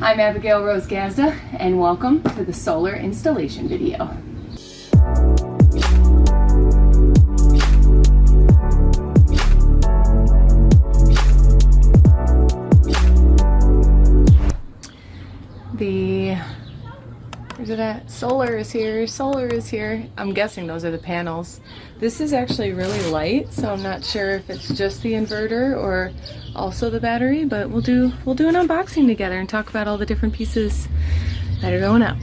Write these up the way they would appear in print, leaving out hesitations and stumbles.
I'm Abigail Rose Gazda, and welcome to the solar installation video. Where's it at? Solar is here, solar is here. I'm guessing those are the panels. This is actually really light, so I'm not sure if it's just the inverter or also the battery, but we'll do an unboxing together and talk about all the different pieces that are going up.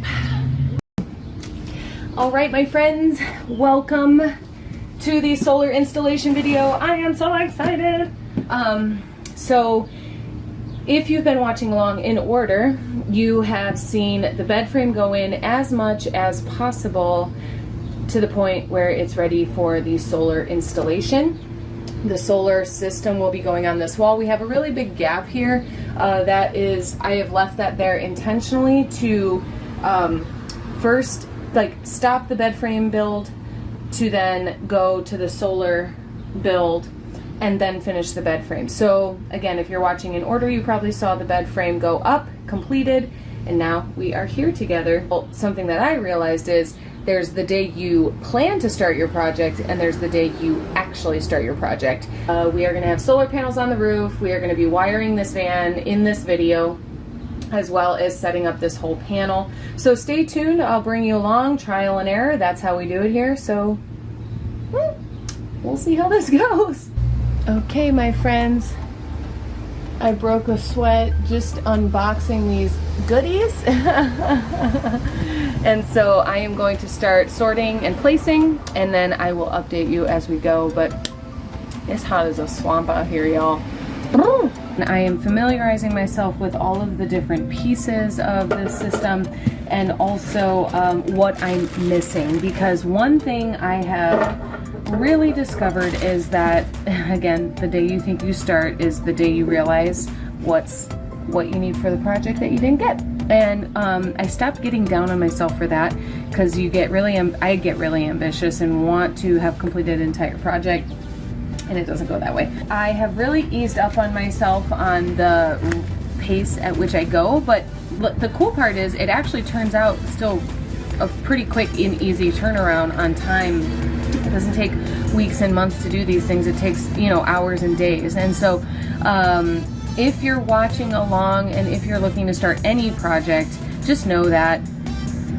All right, my friends, welcome to the solar installation video. I am so excited. So if you've been watching along in order, you have seen the bed frame go in as much as possible to the point where it's ready for the solar installation. The solar system will be going on this wall. We have a really big gap here. That is, I have left that there intentionally to first stop the bed frame build to then go to the solar build and then finish the bed frame. So again, if you're watching in order, you probably saw the bed frame go up, completed, and now we are here together. Well, something that I realized is there's the day you plan to start your project and there's the day you actually start your project. We are gonna have solar panels on the roof. We are gonna be wiring this van in this video, as well as setting up this whole panel. So stay tuned, I'll bring you along, trial and error. That's how we do it here. So we'll see how this goes. Okay, my friends, I broke a sweat just unboxing these goodies. And so I am going to start sorting and placing, and then I will update you as we go. But it's hot as a swamp out here, y'all. And I am familiarizing myself with all of the different pieces of this system and also what I'm missing, because one thing I have really discovered is that, again, the day you think you start is the day you realize what you need for the project that you didn't get. And I stopped getting down on myself for that, because I get really ambitious and want to have completed an entire project, and it doesn't go that way. I have really eased up on myself on the pace at which I go, but the cool part is it actually turns out still a pretty quick and easy turnaround on time. It doesn't take weeks and months to do these things. It takes, hours and days. And so if you're watching along and if you're looking to start any project, just know that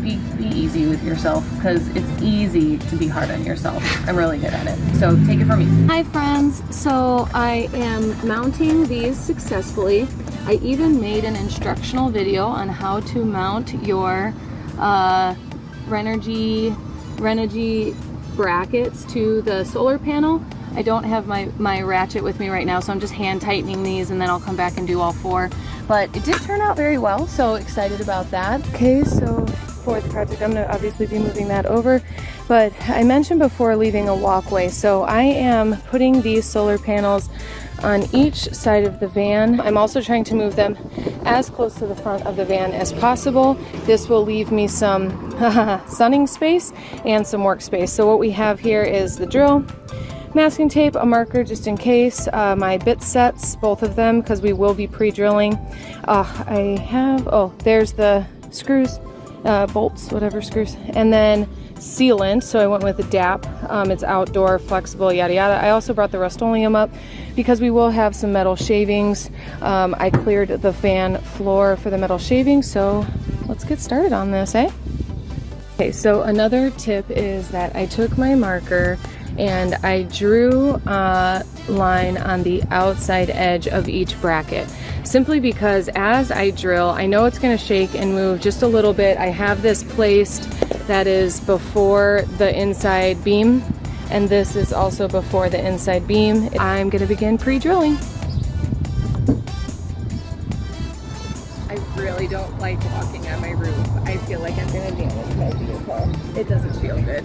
be easy with yourself, because it's easy to be hard on yourself. I'm really good at it. So take it from me. Hi friends. So I am mounting these successfully. I even made an instructional video on how to mount your Renogy brackets to the solar panel. I don't have my ratchet with me right now, so I'm just hand tightening these, and then I'll come back and do all four. But it did turn out very well, so excited about that. Okay, so for the project, I'm gonna obviously be moving that over, but I mentioned before leaving a walkway, so I am putting these solar panels on each side of the van. I'm also trying to move them as close to the front of the van as possible. This will leave me some sunning space and some workspace. So what we have here is the drill, masking tape, a marker just in case, my bit sets, both of them, because we will be pre-drilling. There's the screws, bolts, whatever screws, and then sealant. So I went with the DAP. It's outdoor, flexible, yada yada. I also brought the Rust-Oleum up because we will have some metal shavings. I cleared the fan floor for the metal shavings, so let's get started on this, eh? Okay, so another tip is that I took my marker and I drew a line on the outside edge of each bracket, simply because as I drill, I know it's going to shake and move just a little bit. I have this placed that is before the inside beam, and this is also before the inside beam. I'm going to begin pre-drilling. I really don't like walking on my roof. I feel like I'm going to damage my vehicle. It doesn't feel good.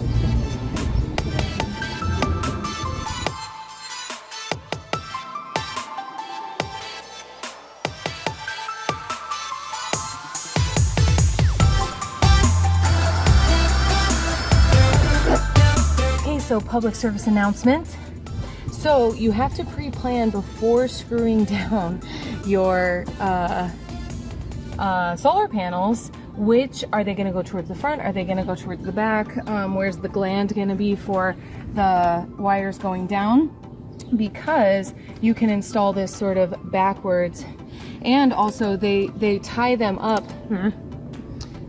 So public service announcement. So you have to pre-plan before screwing down your solar panels, which are they going to go towards the front? Are they going to go towards the back? Where's the gland going to be for the wires going down? Because you can install this sort of backwards, and also they tie them up.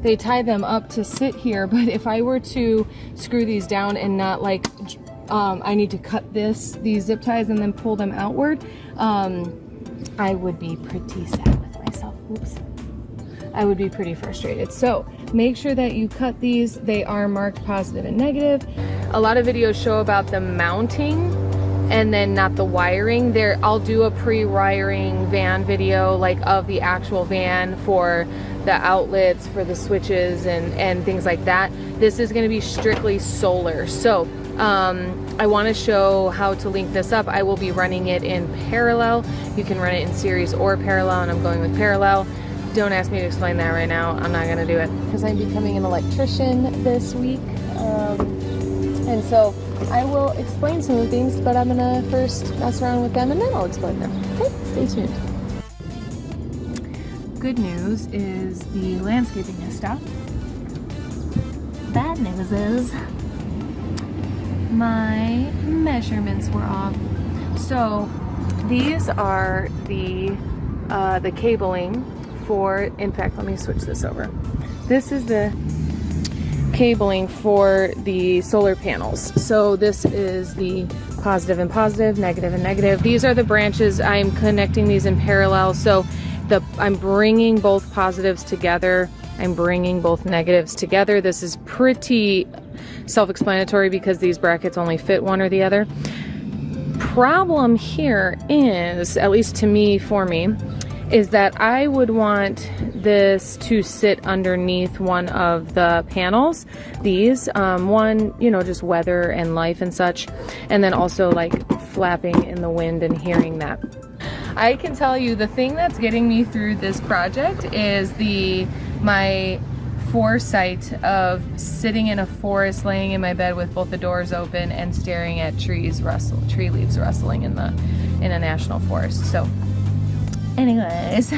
They tie them up to sit here, but if I were to screw these down and not like, I need to cut these zip ties and then pull them outward, I would be pretty sad with myself. Oops. I would be pretty frustrated. So make sure that you cut these. They are marked positive and negative. A lot of videos show about the mounting and then not the wiring. There, I'll do a pre-wiring van video, like of the actual van for the outlets, for the switches and things like that. This is going to be strictly solar. So I want to show how to link this up. I will be running it in parallel. You can run it in series or parallel, and I'm going with parallel. Don't ask me to explain that right now. I'm not going to do it because I'm becoming an electrician this week. And so I will explain some of the things, but I'm going to first mess around with them and then I'll explain them. Okay, stay tuned. Good news is the landscaping has stopped. Bad news is my measurements were off. So these are the cabling for, in fact, let me switch this over. This is the cabling for the solar panels. So this is the positive and positive, negative and negative. These are the branches. I'm connecting these in parallel. So I'm bringing both positives together. I'm bringing both negatives together. This is pretty self-explanatory because these brackets only fit one or the other. Problem here is, at least to me, for me, is that I would want this to sit underneath one of the panels. These, one, you know, just weather and life and such, and then also like flapping in the wind and hearing that. I can tell you the thing that's getting me through this project is my foresight of sitting in a forest, laying in my bed with both the doors open and staring at tree leaves rustling in a national forest. So anyways,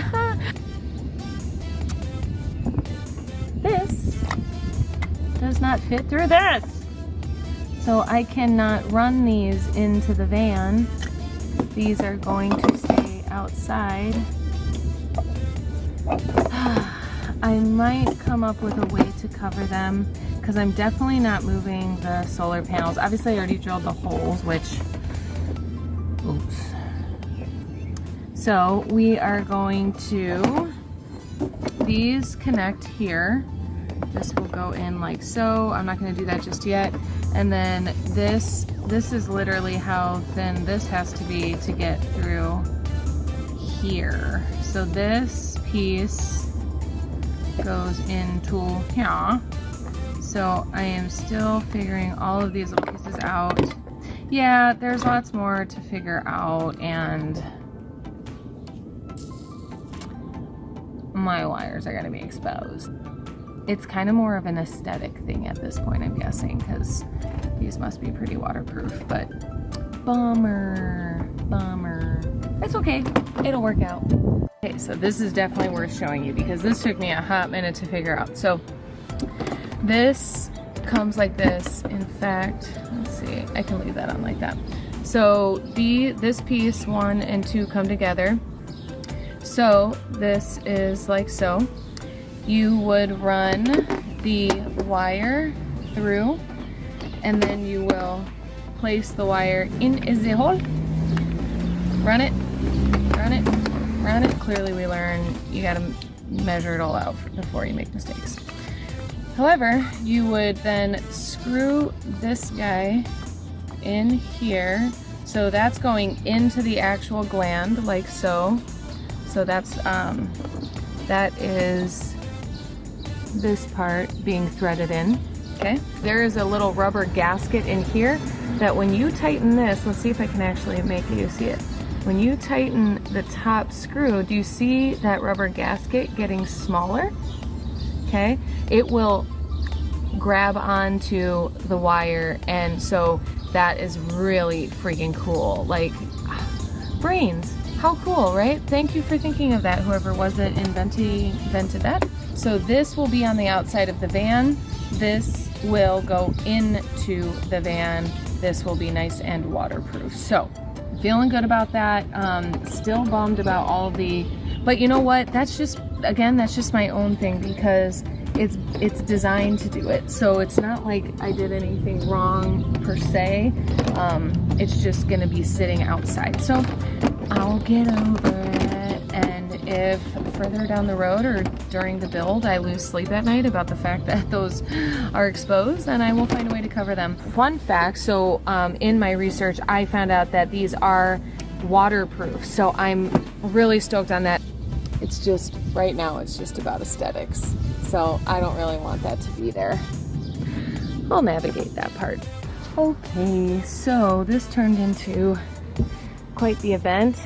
this does not fit through this. So I cannot run these into the van. These are going to stay outside. I might come up with a way to cover them because I'm definitely not moving the solar panels. Obviously I already drilled the holes, which, oops. So we are going to, these connect here. This will go in like so. I'm not going to do that just yet. And then this is literally how thin this has to be to get through here. So this piece goes into here. So I am still figuring all of these little pieces out. Yeah, there's lots more to figure out, and my wires are going to be exposed. It's kind of more of an aesthetic thing at this point, I'm guessing, because these must be pretty waterproof, but bummer. It's okay, it'll work out. Okay, so this is definitely worth showing you because this took me a hot minute to figure out. So this comes like this. In fact, let's see, I can leave that on like that. So this piece 1 and 2 come together. So this is like so. You would run the wire through, and then you will place the wire in the hole. Run it. Clearly we learn you gotta measure it all out before you make mistakes. However, you would then screw this guy in here. So that's going into the actual gland like so. So that's, that is this part being threaded in, okay? There is a little rubber gasket in here that when you tighten this, let's see if I can actually make you see it. When you tighten the top screw, do you see that rubber gasket getting smaller? Okay, it will grab onto the wire, and so that is really freaking cool. Like, brains. How cool, right? Thank you for thinking of that, whoever was it invented that. So this will be on the outside of the van. This will go into the van. This will be nice and waterproof. So feeling good about that. Still bummed about all the, but you know what? That's just, again, that's just my own thing because it's designed to do it. So it's not like I did anything wrong per se. It's just gonna be sitting outside. So I'll get over it. And if further down the road or during the build I lose sleep at night about the fact that those are exposed, then I will find a way to cover them. Fun fact, so in my research I found out that these are waterproof. So I'm really stoked on that. It's just, right now it's just about aesthetics. So I don't really want that to be there. I'll navigate that part. Okay, so this turned into quite the event.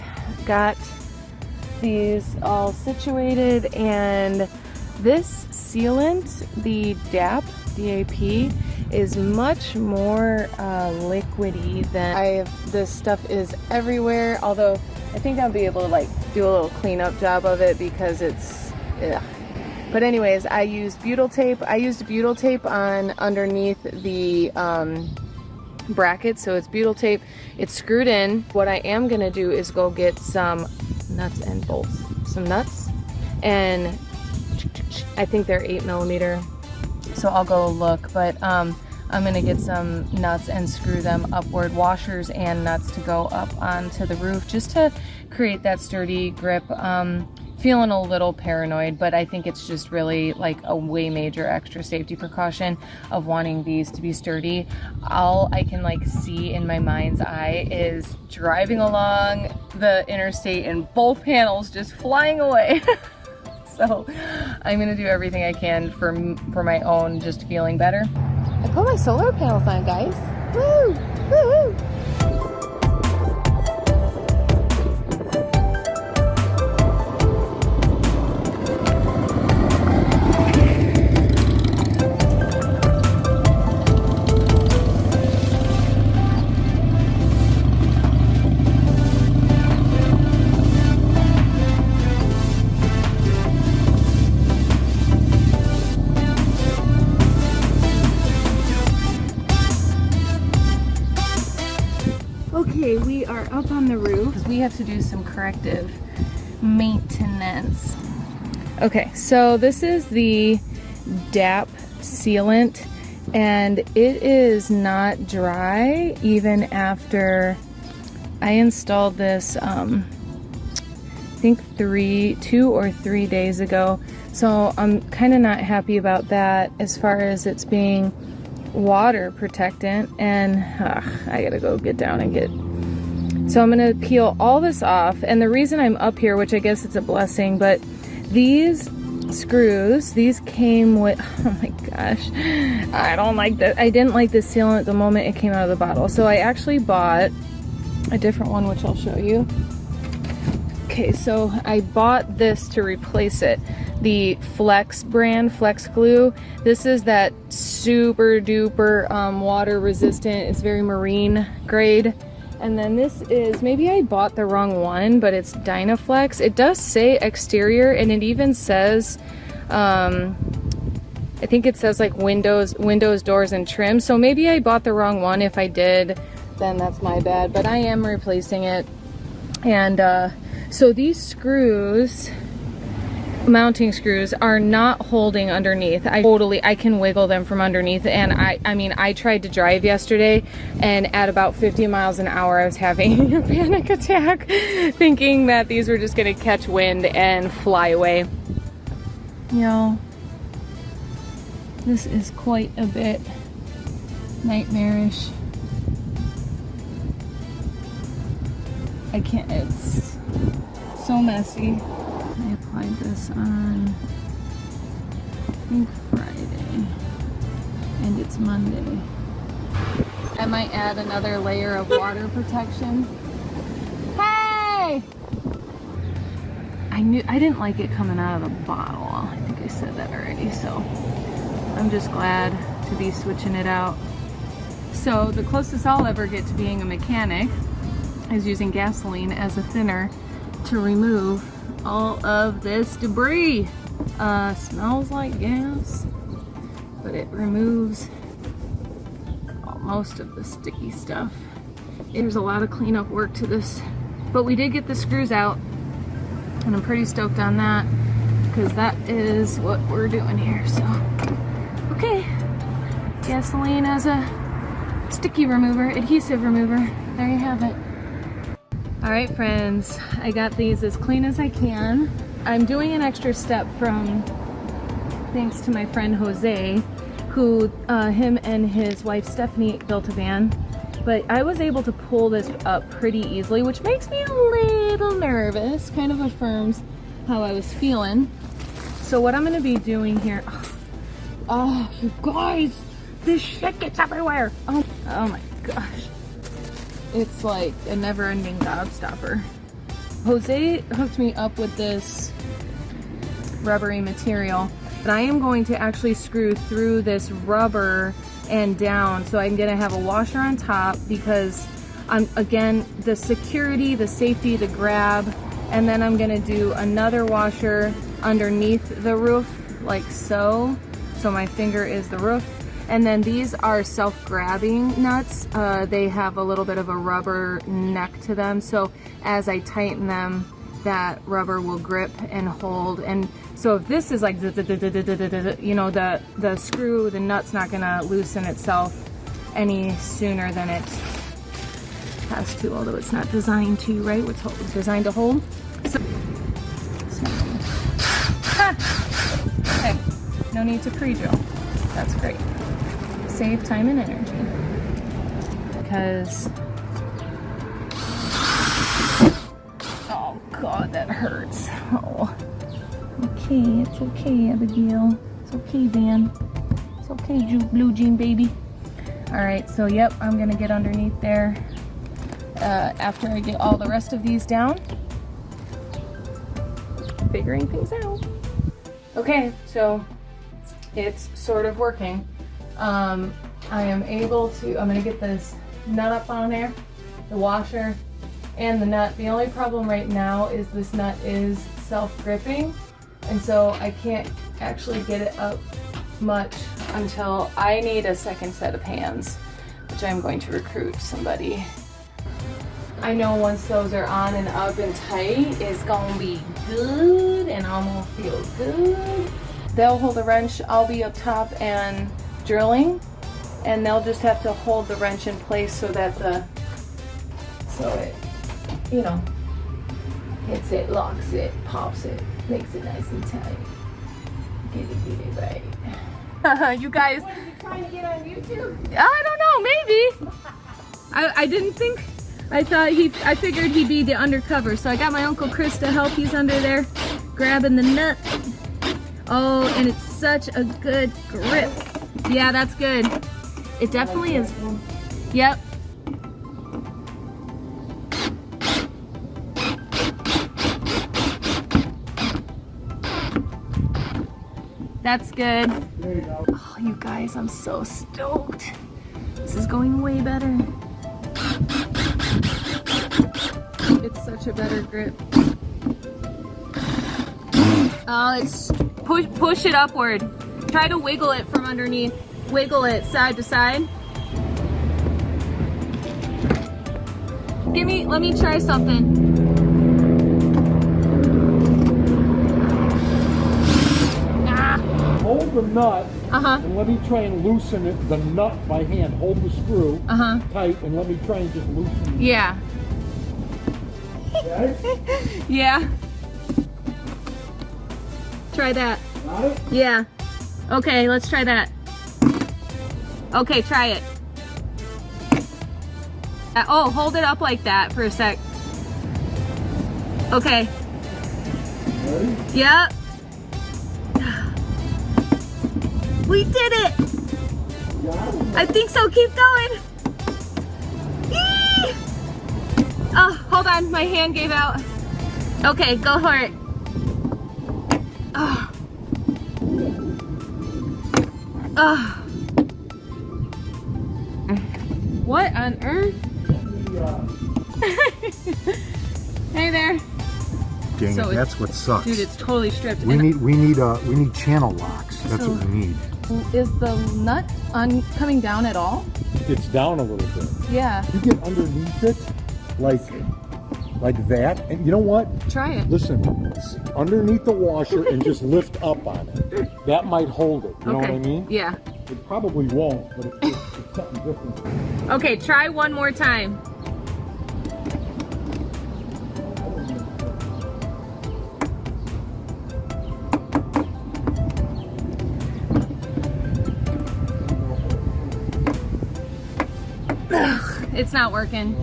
Got these all situated, and this sealant, the DAP, is much more liquidy than this stuff is everywhere, although I think I'll be able to like do a little cleanup job of it because it's, yeah. But anyways, I used butyl tape. I used butyl tape on underneath the bracket, so it's butyl tape. It's screwed in. What I am gonna do is go get some nuts and bolts. Some nuts, and I think they're 8mm, so I'll go look, but I'm gonna get some nuts and screw them upward, washers and nuts to go up onto the roof just to create that sturdy grip. Feeling a little paranoid, but I think it's just really like a way major extra safety precaution of wanting these to be sturdy. All I can like see in my mind's eye is driving along the interstate and both panels just flying away. So I'm gonna do everything I can for my own just feeling better. I put my solar panels on, guys. Woo! Woo-hoo! Okay, we are up on the roof. We have to do some corrective maintenance. Okay, so this is the DAP sealant, and it is not dry even after I installed this, I think 2 or 3 days ago. So I'm kind of not happy about that as far as it's being water protectant, and I gotta go get down and get. So I'm gonna peel all this off, and the reason I'm up here, which I guess it's a blessing, but these screws, these came with, oh my gosh, I don't like that. I didn't like this sealant the moment it came out of the bottle, so I actually bought a different one, which I'll show you. Okay, so I bought this to replace it. The Flex brand, Flex glue. This is that super duper water resistant. It's very marine grade. And then this is, maybe I bought the wrong one, but it's Dynaflex. It does say exterior, and it even says, I think it says like windows, doors, and trim. So maybe I bought the wrong one. If I did, then that's my bad, but I am replacing it. And so these screws, mounting screws, are not holding underneath. I can wiggle them from underneath, and I mean I tried to drive yesterday, and at about 50 miles an hour I was having a panic attack thinking that these were just gonna catch wind and fly away. You know, this is quite a bit nightmarish. I can't, it's so messy. I applied this on, I think, Friday, and it's Monday. I might add another layer of water protection. Hey! I didn't like it coming out of the bottle. I think I said that already, so I'm just glad to be switching it out. So the closest I'll ever get to being a mechanic is using gasoline as a thinner to remove all of this debris. Smells like gas, but it removes most of the sticky stuff. There's a lot of cleanup work to this, but we did get the screws out, and I'm pretty stoked on that because that is what we're doing here. So, okay, gasoline as a sticky remover, adhesive remover. There you have it. All right, friends, I got these as clean as I can. I'm doing an extra step thanks to my friend Jose, who him and his wife Stephanie built a van. But I was able to pull this up pretty easily, which makes me a little nervous, kind of affirms how I was feeling. So what I'm gonna be doing here, oh you guys, this shit gets everywhere. Oh my gosh. It's like a never-ending gobstopper. Jose hooked me up with this rubbery material, but I am going to actually screw through this rubber and down, so I'm gonna have a washer on top because again, the security, the safety, the grab, and then I'm gonna do another washer underneath the roof like so my finger is the roof. And then these are self-grabbing nuts. They have a little bit of a rubber neck to them, so as I tighten them, that rubber will grip and hold. And so if this is like, you know, the screw, the nut's not gonna loosen itself any sooner than it has to, although it's not designed to, right? It's designed to hold. So, okay, no need to pre-drill. That's great. Save time and energy. Because, oh God, that hurts. Oh. Okay, it's okay, Abigail. It's okay, Dan. It's okay, Blue Jean baby. All right, so yep, I'm gonna get underneath there after I get all the rest of these down. Figuring things out. Okay, so it's sort of working. I am able to, I'm gonna get this nut up on there, the washer and the nut. The only problem right now is this nut is self-gripping, and so I can't actually get it up much until I need a second set of hands, which I'm going to recruit somebody. I know once those are on and up and tight, it's gonna be good and I'm gonna feel good. They'll hold the wrench, I'll be up top and drilling, and they'll just have to hold the wrench in place so that it, you know, hits it, locks it, pops it, makes it nice and tight. Get it right. You guys. What, is he trying to get on YouTube? I don't know, maybe. I didn't think, I figured he'd be the undercover, so I got my Uncle Chris to help. He's under there grabbing the nut. Oh, and it's such a good grip. Yeah, that's good. It definitely is. Yep. That's good. There you go. Oh, you guys, I'm so stoked. This is going way better. It's such a better grip. Oh, it's push it upward. Try to wiggle it from underneath. Wiggle it side to side. Let me try something. Hold the nut and let me try and loosen it, the nut by hand. Hold the screw tight and let me try and just loosen it. Yeah. Okay? Yeah. Try that. Got it? Yeah. Okay, let's try that. Okay, try it. Oh, hold it up like that for a sec. Okay. Ready? Yep. We did it! Got it? I think so, keep going. Eee! Oh, hold on, my hand gave out. Okay, go for it. Oh. Oh. What on earth? Hey there. Dang So it, that's what sucks. Dude, it's totally stripped. We need channel locks. That's what we need. Is the nut coming down at all? It's down a little bit. Yeah. You get underneath it, like that, and you know what? Try it. Listen, underneath the washer and just lift up on it. That might hold it. You know what I mean? Yeah. It probably won't, but it's something different. Okay, try one more time. Ugh, it's not working.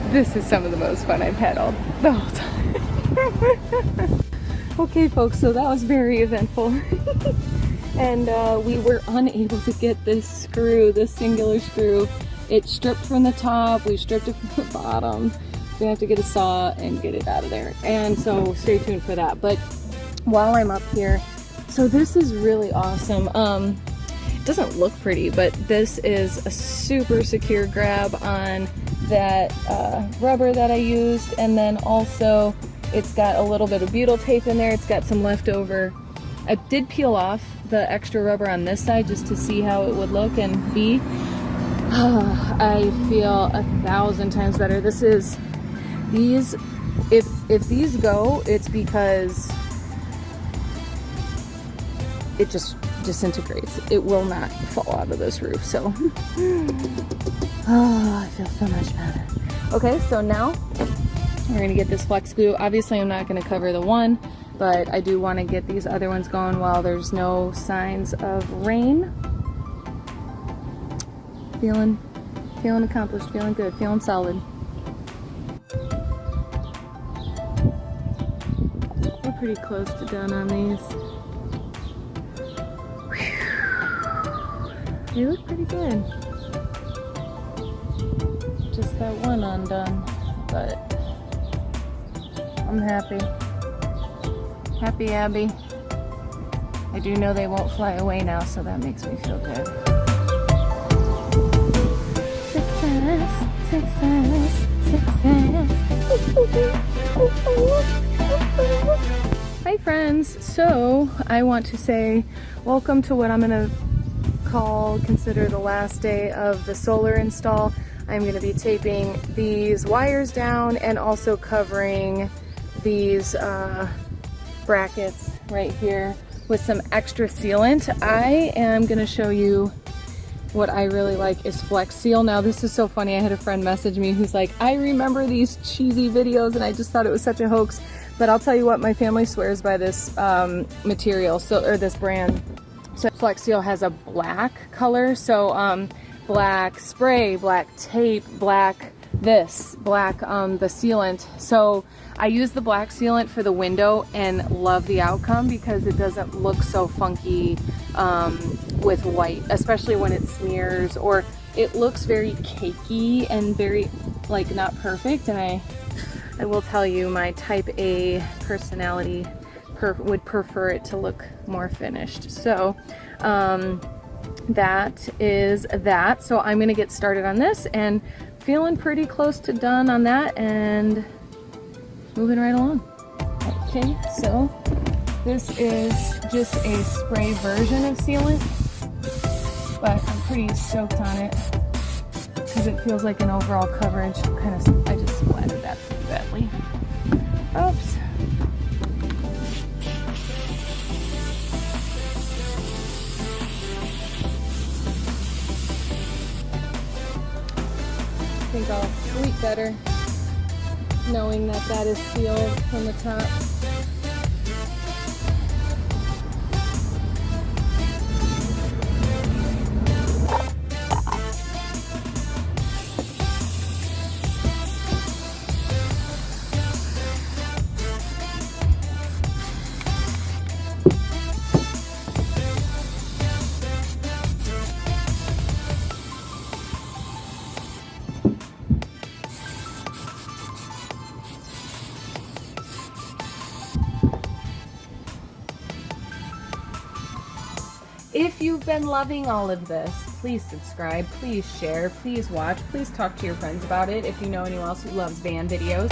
This is some of the most fun I've had the whole time. Okay, folks, so that was very eventful. And we were unable to get this screw, this singular screw. It stripped from the top, we stripped it from the bottom. We have to get a saw and get it out of there. And so stay tuned for that. But while I'm up here, so this is really awesome. It doesn't look pretty, but this is a super secure grab on that rubber that I used. And then also it's got a little bit of butyl tape in there. It's got some leftover. I did peel off the extra rubber on this side just to see how it would look and be. I feel 1,000 times better. This is these. If these go, it's because it just disintegrates. It will not fall out of this roof. So, I feel so much better. Okay, so now we're gonna get this flex glue. Obviously, I'm not gonna cover the one, but I do want to get these other ones going while there's no signs of rain. Feeling accomplished, feeling good, feeling solid. We're pretty close to done on these. Whew. They look pretty good. Just that one undone, but I'm happy. Happy Abby. I do know they won't fly away now, so that makes me feel good. Success, success, success. Hi friends. So I want to say welcome to what I'm gonna consider the last day of the solar install. I'm gonna be taping these wires down and also covering these brackets right here with some extra sealant. I am gonna show you what I really like is Flex Seal. Now this is so funny. I had a friend message me who's like, I remember these cheesy videos and I just thought it was such a hoax. But I'll tell you what, my family swears by this material, or this brand. So Flex Seal has a black color. So black spray, black tape, black black the sealant. So I use the black sealant for the window and love the outcome because it doesn't look so funky with white, especially when it smears, or it looks very cakey and very like not perfect. And I will tell you, my type A personality would prefer it to look more finished. So that is that. So I'm gonna get started on this and feeling pretty close to done on that and moving right along. Okay, so this is just a spray version of sealant, but I'm pretty stoked on it because it feels like an overall coverage. I just splattered that pretty badly. Oops. I think I'll sleep better knowing that that is sealed from the top. If you've been loving all of this, please subscribe, please share, please watch, please talk to your friends about it if you know anyone else who loves van videos.